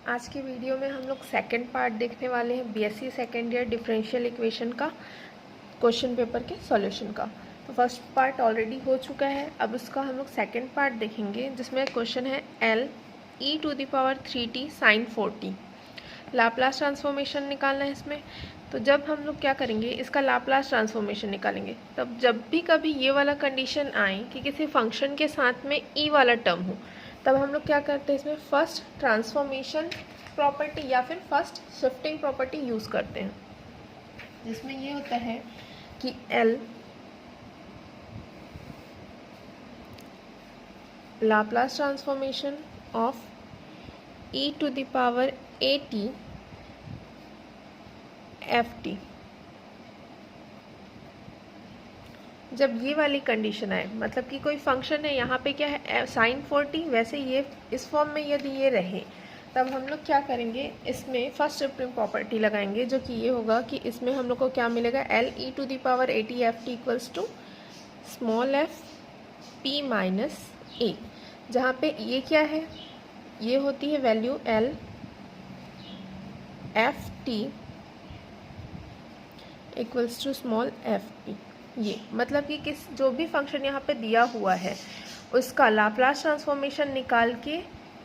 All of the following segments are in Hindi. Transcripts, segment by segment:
आज की वीडियो में हम लोग सेकंड पार्ट देखने वाले हैं BSc second year differential equation का क्वेश्चन पेपर के सॉल्यूशन का। तो फर्स्ट पार्ट ऑलरेडी हो चुका है, अब उसका हम लोग सेकंड पार्ट देखेंगे जिसमें क्वेश्चन है L e⁻³ sin 4t। Laplace transformation निकालना है इसमें। तो जब हम लोग क्या करेंगे, इसका लाप्लास ट्रांसफॉर्मेशन निकालेंगे, तब जब भी कभी ये वाला कंडीशन आए कि किसी फंक्शन के साथ में ई वाला टर्म हो, तब हम लोग क्या करते हैं, इसमें फर्स्ट ट्रांसफॉर्मेशन प्रॉपर्टी या फिर फर्स्ट शिफ्टिंग प्रॉपर्टी यूज़ करते हैं, जिसमें ये होता है कि L Laplace transformation of e⁻at ft। जब ये वाली कंडीशन आए, मतलब कि कोई फंक्शन है, यहाँ पे क्या है sin 4t, वैसे ये इस फॉर्म में यदि ये रहे, तब हम लोग क्या करेंगे, इसमें फर्स्ट शिफ्टिंग प्रॉपर्टी लगाएंगे, जो कि ये होगा कि इसमें हम लोग को क्या मिलेगा, L e⁻at ft equals to small f p minus a, जहाँ पे ये क्या है, ये होती है value L F T equals to small F P. ये मतलब कि किस जो भी फंक्शन यहाँ पे दिया हुआ है उसका लाप्लास ट्रांसफॉर्मेशन निकाल के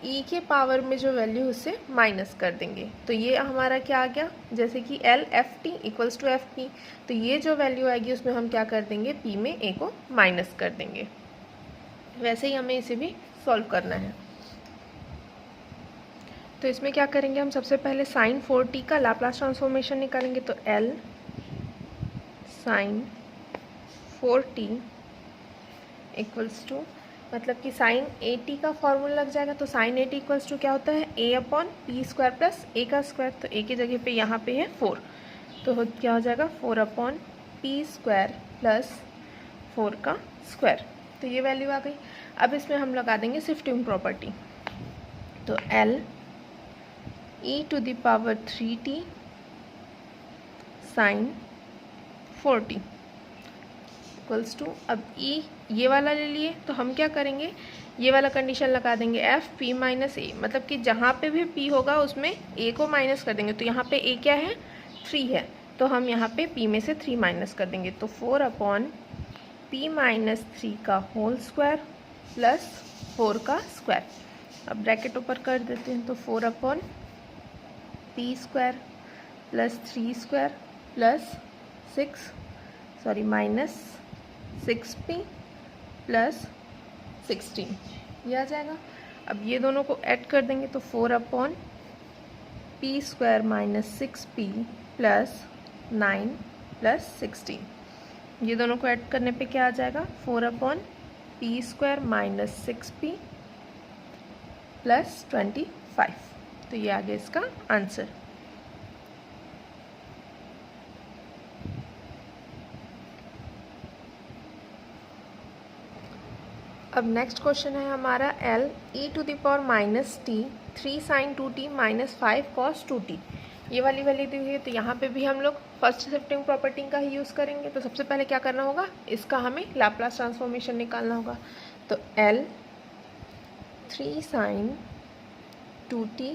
e के पावर में जो वैल्यू उससे माइनस कर देंगे। तो ये हमारा क्या आ गया, जैसे कि L F T equals to F P, तो ये जो वैल्यू आएगी उसमें हम क्या कर देंगे, p में a को माइनस कर देंगे। वैसे ही हमें इसे भी सॉल्व करना है। तो इसमें क्या करेंगे, हम सबसे पहले sin 4t का लाप्लास ट्रांसफॉर्मेशन निकालेंगे। तो L sin 4t equals to, मतलब कि sin 80 का फॉर्मूला लग जाएगा। तो sin 80 इक्वल्स टू क्या होता है, a/p² प्लस a का स्क्वायर। तो a की जगह पे यहाँ पे है 4, तो क्या हो जाएगा 4/p² प्लस 4 का स्क्वायर। तो ये वैल्यू आ गई। अब इसमें हम लगा देंगे शिफ्टिंग प्रॉपर्टी। तो L e⁻³ sin 4t equals to, अब e ये वाला ले लिए, तो हम क्या करेंगे, ये वाला कंडीशन लगा देंगे एफ पी माइनस ए, मतलब कि जहाँ पे भी p होगा उसमें a को माइनस कर देंगे। तो यहाँ पे a क्या है, 3 है, तो हम यहाँ पे p में से 3 माइनस कर देंगे। तो 4/p माइनस 3 का होल स्क्वायर प्लस 4 का स्क्वायर। अब ब्रैकेट ऊपर कर देते हैं। तो 4/p² plus 3² plus minus 6p plus 16, ये आ जाएगा। अब ये दोनों को ऐड कर देंगे। तो 4/p² minus 6p plus 9 plus 16, ये दोनों को ऐड करने पे क्या आ जाएगा, 4/p² माइनस 6p प्लस 25। तो ये आ गया इसका आंसर। अब नेक्स्ट क्वेश्चन है हमारा L e⁻−t 3 sin 2t minus 5 cos 2t। ये वाली वैल्यू दी हुई है, तो यहाँ पे भी हम लोग फर्स्ट शिफ्टिंग प्रॉपर्टी का ही यूज़ करेंगे। तो सबसे पहले क्या करना होगा, इसका हमें लाप्लास ट्रांसफॉर्मेशन निकालना होगा। तो L 3 sin 2t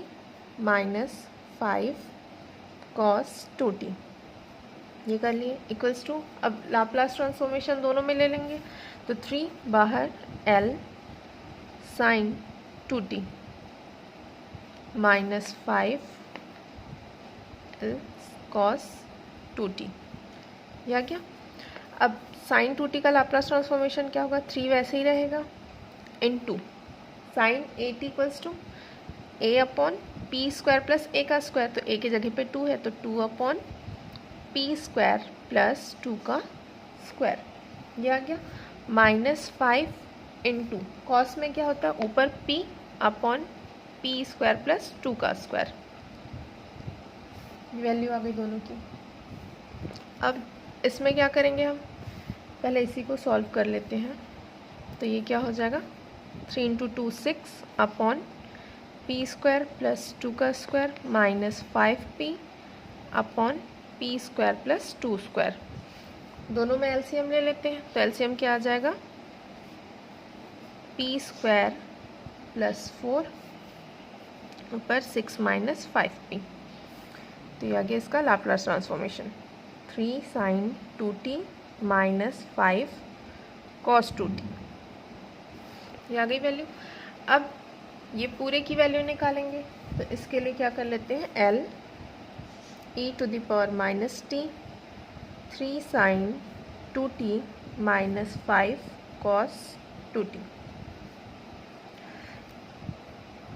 minus 5 cos 2t, ये कर लिए, इक्वल्स टू, अब लाप्लास ट्रांसफॉर्मेशन दोनों में ले लेंगे। तो 3 बाहर, L sin 2t minus 5 L cos 2t, यह क्या। अब sin 2t का लाप्लास ट्रांसफॉर्मेशन क्या होगा, 3 वैसे ही रहेगा into sin 8 equals to a/p² plus a का स्क्वायर। तो a की जगह पे 2 है, तो 2/p² प्लस 2 का स्क्वायर, ये आ गया। माइनस 5 इंटू कॉस में क्या होता है, ऊपर p/p² प्लस 2 का स्क्वायर, वैल्यू आ गई दोनों की। अब इसमें क्या करेंगे, हम पहले इसी को सॉल्व कर लेते हैं। तो ये क्या हो जाएगा, 3 × 2 6/p² प्लस 2 का square minus 5p/p² plus 2 square. दोनों में एलसीएम ले लेते हैं। तो एलसीएम क्या आ जाएगा, p² प्लस 4 ऊपर 6 माइनस 5p। तो ये आ गया इसका Laplace transformation, 3 sin 2t minus 5 cos 2t। ये आ गई वैल्यू। अब ये पूरे की वैल्यू निकालेंगे, तो इसके लिए क्या कर लेते हैं, l e to the power minus T 3 sin 2t minus 5 cos 2t।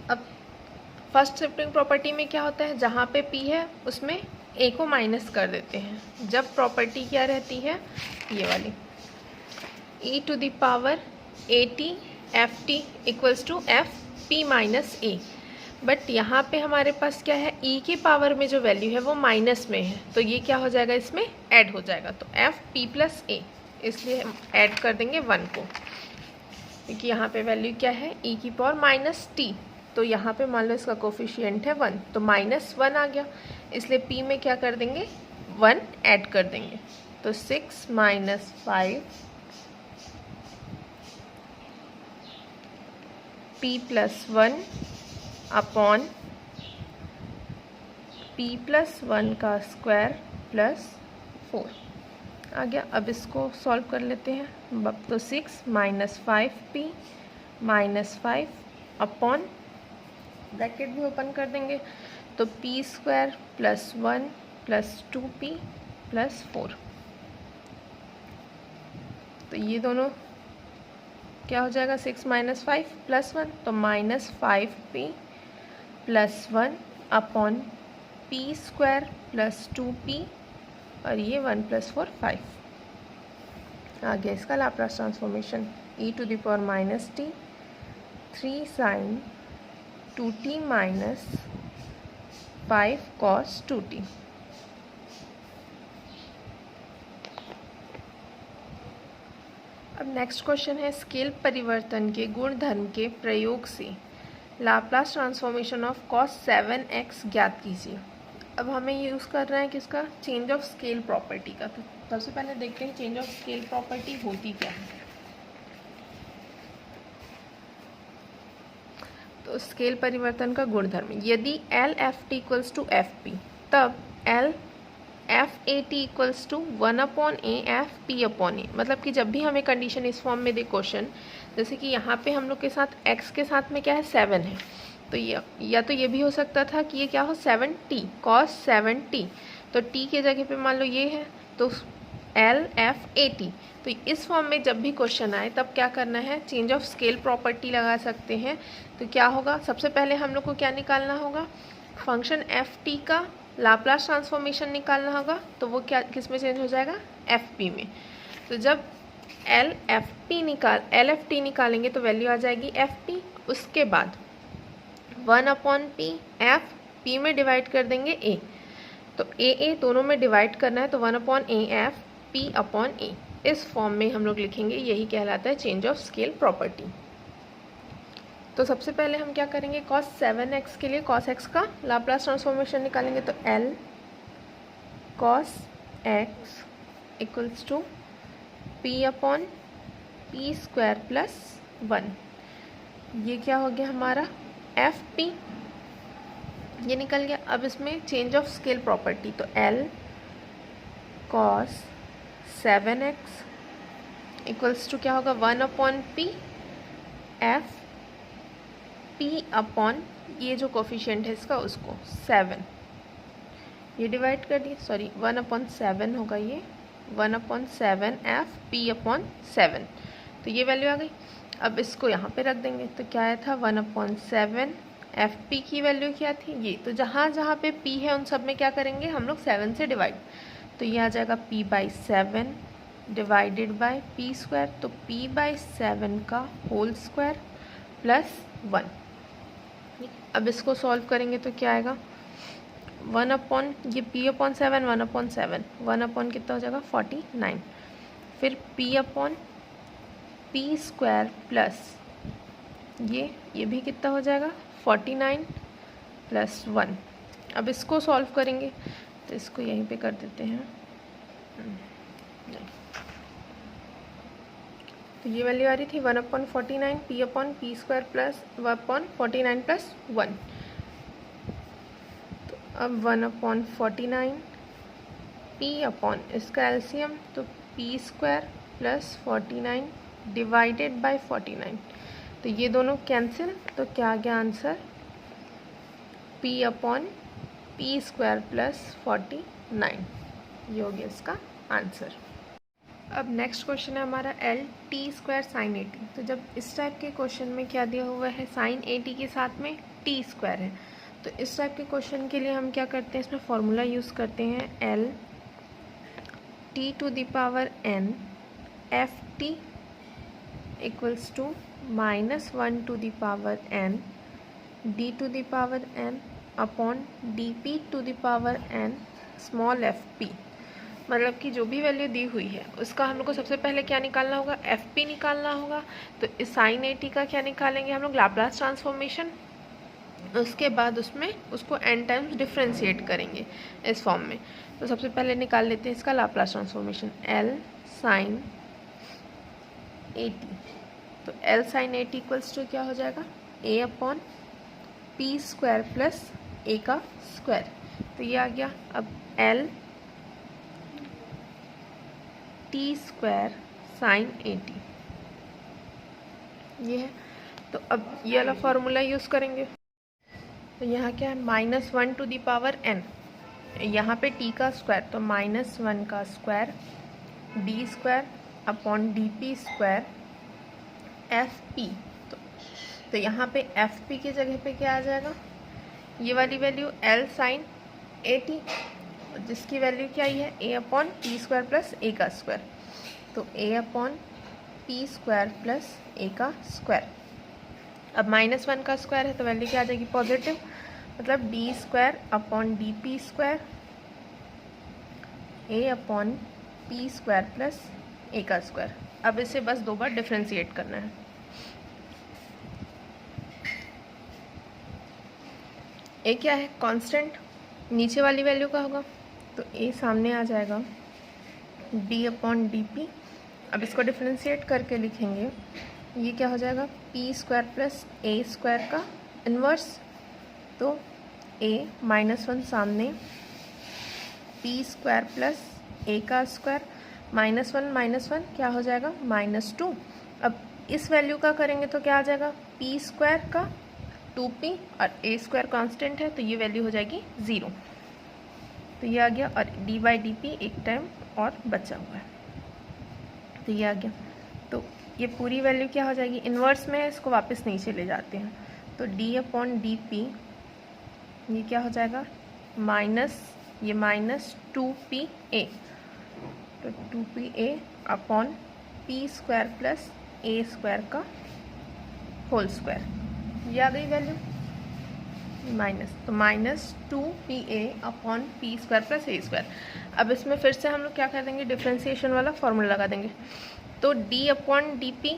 अब फर्स्ट शिफ्टिंग प्रॉपर्टी में क्या होता है, जहाँ पे p है उसमें a को माइनस कर देते हैं। जब प्रॉपर्टी क्या रहती है, ये वाली, e to the power at ft equals to F P minus A. But यहाँ पे हमारे पास क्या है, e के पावर में जो वैल्यू है वो माइनस में है, तो ये क्या हो जाएगा, इसमें ऐड हो जाएगा, तो एफ पी प्लस ए, इसलिए हम ऐड कर देंगे 1 को, क्योंकि यहाँ पे वैल्यू क्या है, e की पावर माइनस टी, तो यहाँ पे मान लो इसका कोफिशिएंट है 1, तो माइनस 1 आ गया, इसलिए p में क्या कर देंगे, 1 ऐड कर देंगे, तो 6 minus 5 p plus 1 upon p plus 1 का स्क्वायर प्लस 4 आ गया। अब इसको सॉल्व कर लेते हैं, तो 6 minus 5p minus 5 upon, bracket भी ओपन कर देंगे, तो p square plus 1 plus 2p plus 4। तो ये दोनों क्या हो जाएगा, 6 माइनस 5 प्लस 1, तो minus 5p plus 1 upon p square plus 2p, और ये 1 प्लस 4 5 आ गया इसका Laplace transformation, e to the power minus T 3 sin 2t minus 5 cos 2t। अब नेक्स्ट क्वेश्चन है, स्केल परिवर्तन के गुणधर्म के प्रयोग से Laplace transformation of cos 7x ज्ञात कीजिए। अब हमें यूज़ कर रहा है किसका, चेंज ऑफ स्केल प्रॉपर्टी का। तो सबसे पहले देखते हैं चेंज ऑफ स्केल प्रॉपर्टी होती क्या है। तो स्केल परिवर्तन का गुणधर्म, यदि L F T equals to F P, तब L F A T equals to 1 upon A F P upon A. मतलब कि जब भी हमें कंडीशन इस फॉर्म में दे क्वेश्चन, जैसे कि यहाँ पे हम लोग के साथ x के साथ में क्या है 7 है, तो ये या तो ये भी हो सकता था कि ये क्या हो 7t cos 7t, तो t के जगह पे मान लो ये है, तो एल एफ ए टी। तो इस फॉर्म में जब भी क्वेश्चन आए तब क्या करना है, चेंज ऑफ स्केल प्रॉपर्टी लगा सकते हैं। तो क्या होगा, सबसे पहले हम लोग को क्या निकालना होगा, फंक्शन एफ टी का लाप्लास ट्रांसफॉर्मेशन निकालना होगा। तो वो क्या किस में चेंज हो जाएगा, एफ पी में। तो जब एल एफ टी निकालेंगे तो वैल्यू आ जाएगी एफ पी, उसके बाद 1 अपॉन पी, एफ पी में डिवाइड कर देंगे ए, तो ए दोनों में डिवाइड करना है, तो 1 upon A F P upon A, इस फॉर्म में हम लोग लिखेंगे, यही कहलाता है चेंज ऑफ स्केल प्रॉपर्टी। तो सबसे पहले हम क्या करेंगे, cos 7x के लिए cos x का लाप्लास ट्रांसफॉर्मेशन निकालेंगे, तो L cos x equals to p upon P square plus 1। ये क्या हो गया हमारा एफ पी, ये निकल गया। अब इसमें चेंज ऑफ स्केल प्रॉपर्टी, तो L cos 7x equals to क्या होगा 1 upon P F P upon ये जो कोफिशिएंट है इसका उसको 7, ये डिवाइड कर दिए, सॉरी 1 अपॉन 7 होगा, ये 1 अपॉन 7 एफ पी अपॉन 7, तो ये वैल्यू आ गई। अब इसको यहाँ पे रख देंगे, तो क्या आया था 1 अपॉन 7, एफ पी की वैल्यू क्या थी ये, तो जहाँ जहाँ पे p है उन सब में क्या करेंगे हम लोग 7 से डिवाइड, तो ये आ जाएगा p by 7 divided by P square, तो p बाई 7 का होल स्क्वायर प्लस 1। अब इसको सॉल्व करेंगे तो क्या आएगा, 1 अपॉन ये p अपॉन 7, 1 अपॉन 7, 1 अपॉन कितना हो जाएगा 49, फिर p upon P square plus ये भी कितना हो जाएगा 49 प्लस 1। अब इसको सॉल्व करेंगे तो इसको यहीं पे कर देते हैं, तो ये वैल्यू आ रही थी 1 upon 49 P upon P square plus 1 upon 49 plus 1। अब 1/49 p अपॉन इसका एलसीएम, तो p square plus 49 divided by 49, तो ये दोनों कैंसिल, तो क्या आ गया answer, p upon p square plus 49, ये हो गया इसका आंसर। अब नेक्स्ट क्वेश्चन है हमारा एल टी स्क्वायर साइन 80। तो जब इस टाइप के क्वेश्चन में क्या दिया हुआ है, साइन 80 के साथ में टी स्क्वायर है, तो इस टाइप के क्वेश्चन के लिए हम क्या करते हैं, इसमें फॉर्मूला यूज़ करते हैं L T to the power N F T equals to -1 to the power N D to the power N upon D P to the power N small F P. मतलब कि जो भी वैल्यू दी हुई है उसका हम लोग को सबसे पहले क्या निकालना होगा, एफ पी निकालना होगा। तो इस साइन 80 का क्या निकालेंगे हम लोग, लाप्लास ट्रांसफॉर्मेशन। उसके बाद उसमें उसको एन टाइम्स डिफ्रेंशिएट करेंगे इस फॉर्म में। तो सबसे पहले निकाल लेते हैं इसका लाप्लास ट्रांसफॉर्मेशन, एल साइन 80। तो एल साइन 80 इक्वल्स टू क्या हो जाएगा, ए upon P square plus A का स्क्वायर। तो ये आ गया। अब एल टी स्क्वायर साइन 80 ये है। तो अब ये वाला फॉर्मूला यूज़ करेंगे। तो यहाँ क्या है, -1 टू दी पावर n, यहाँ पे t का स्क्वायर, तो -1 का square D square upon D P square F P. तो यहाँ पे एफ पी की जगह पे क्या आ जाएगा, ये वाली वैल्यू एल साइन 80, जिसकी वैल्यू क्या ही है, ए upon P square plus A का स्क्वायर। तो ए upon P square plus A का स्क्वायर। अब -1 का स्क्वायर है तो वैल्यू क्या आ जाएगी, पॉजिटिव, मतलब D square upon D P square A upon P square plus A का स्क्वायर। अब इसे बस 2 बार डिफ्रेंशिएट करना है। ए क्या है, कांस्टेंट, नीचे वाली वैल्यू का होगा, तो ए सामने आ जाएगा डी अपॉन डी पी। अब इसको डिफ्रेंशिएट करके लिखेंगे, ये क्या हो जाएगा, P square plus A square का इन्वर्स। तो ए -1 सामने, पी स्क्वायर प्लस ए का स्क्वायर, -1 क्या हो जाएगा, -2। अब इस वैल्यू का करेंगे तो क्या आ जाएगा, पी स्क्वायर का 2p और ए स्क्वायर कांस्टेंट है, तो ये वैल्यू हो जाएगी 0। तो ये आ गया, और डी बाई डी पी एक टाइम और बचा हुआ है, तो ये आ गया। तो ये पूरी वैल्यू क्या हो जाएगी, इन्वर्स में है, इसको वापस नीचे ले जाते हैं। तो डी अपॉन डी पी, ये क्या हो जाएगा, ये -2pa, तो 2pa upon P square plus A square का होल स्क्वायर। ये आ गई वैल्यू माइनस, तो -2pa upon P square plus A square. अब इसमें फिर से हम लोग क्या कर देंगे, डिफ्रेंशिएशन वाला फॉर्मूला लगा देंगे। तो d upon D P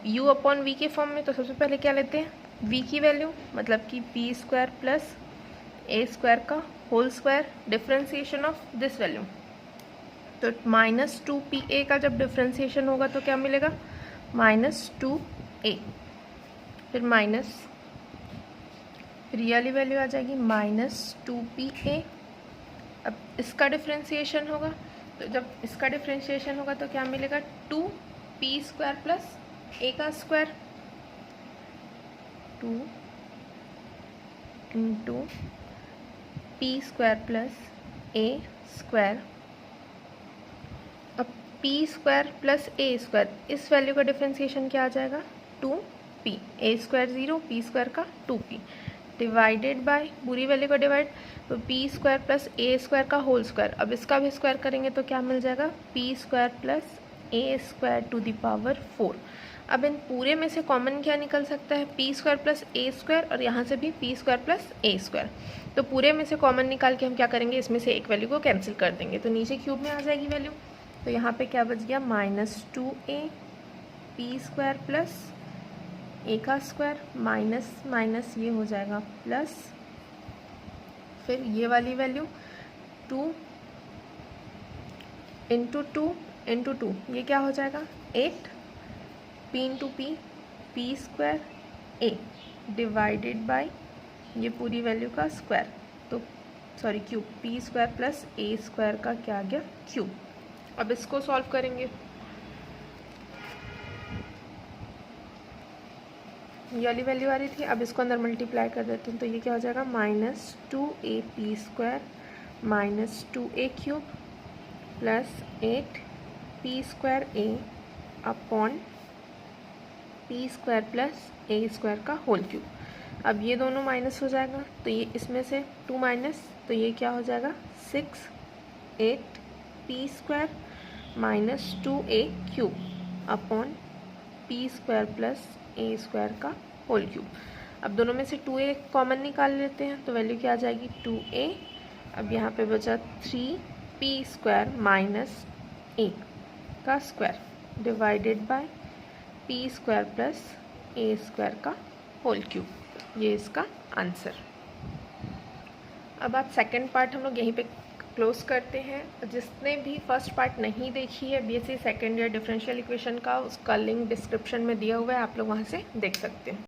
U upon V के फॉर्म में, तो सबसे पहले क्या लेते हैं, v की वैल्यू, मतलब कि P square plus A square का whole square, differentiation of this value. तो -2pa का जब डिफ्रेंशिएशन होगा तो क्या मिलेगा, -2a, फिर माइनस, फिर ये वाली वैल्यू आ जाएगी -2pa। अब इसका डिफ्रेंशिएशन होगा, तो जब इसका डिफ्रेंशिएशन होगा तो क्या मिलेगा, 2p स्क्वायर प्लस ए का square, 2 into P square plus A square. अब P square plus A square, इस वैल्यू का डिफ्रेंशिएशन क्या आ जाएगा, 2p, ए स्क्वायर 0, पी स्क्वायर का 2p, डिवाइडेड बाय पूरी वैल्यू का डिवाइड, तो P square plus A square का होल स्क्वायर। अब इसका भी स्क्वायर करेंगे तो क्या मिल जाएगा, P square plus A square to the power 4। अब इन पूरे में से कॉमन क्या निकल सकता है, P square plus A square, और यहाँ से भी P square plus A square. तो पूरे में से कॉमन निकाल के हम क्या करेंगे, इसमें से एक वैल्यू को कैंसिल कर देंगे, तो नीचे क्यूब में आ जाएगी वैल्यू। तो यहाँ पे क्या बच गया, -2a P square plus A का स्क्वायर, माइनस माइनस ये हो जाएगा प्लस, फिर ये वाली वैल्यू 2 इंटू 2 इंटू 2, ये क्या हो जाएगा 8, p into P, P square A divided by ये पूरी वैल्यू का स्क्वायर। तो sorry cube, P square plus A square का क्या आ गया, क्यूब। अब इसको सॉल्व करेंगे, ये वाली वैल्यू आ रही थी, अब इसको अंदर मल्टीप्लाई कर देते हैं, तो ये क्या हो जाएगा, -2ab² minus 2a cube plus 8p² upon p² plus a² का होल क्यूब। अब ये दोनों माइनस हो जाएगा, तो ये इसमें से 2 माइनस, तो ये क्या हो जाएगा, 6 8p² minus 2a cube upon p² plus a² का होल क्यूब। अब दोनों में से 2a कॉमन निकाल लेते हैं, तो वैल्यू क्या आ जाएगी, 2a। अब यहाँ पे बचा 3p² माइनस a का square divided by p² plus a² का होल क्यूब। ये इसका आंसर। अब आप सेकंड पार्ट हम लोग यहीं पे क्लोज करते हैं। जिसने भी फर्स्ट पार्ट नहीं देखी है BSc second year differential equation का, उसका लिंक डिस्क्रिप्शन में दिया हुआ है, आप लोग वहाँ से देख सकते हैं।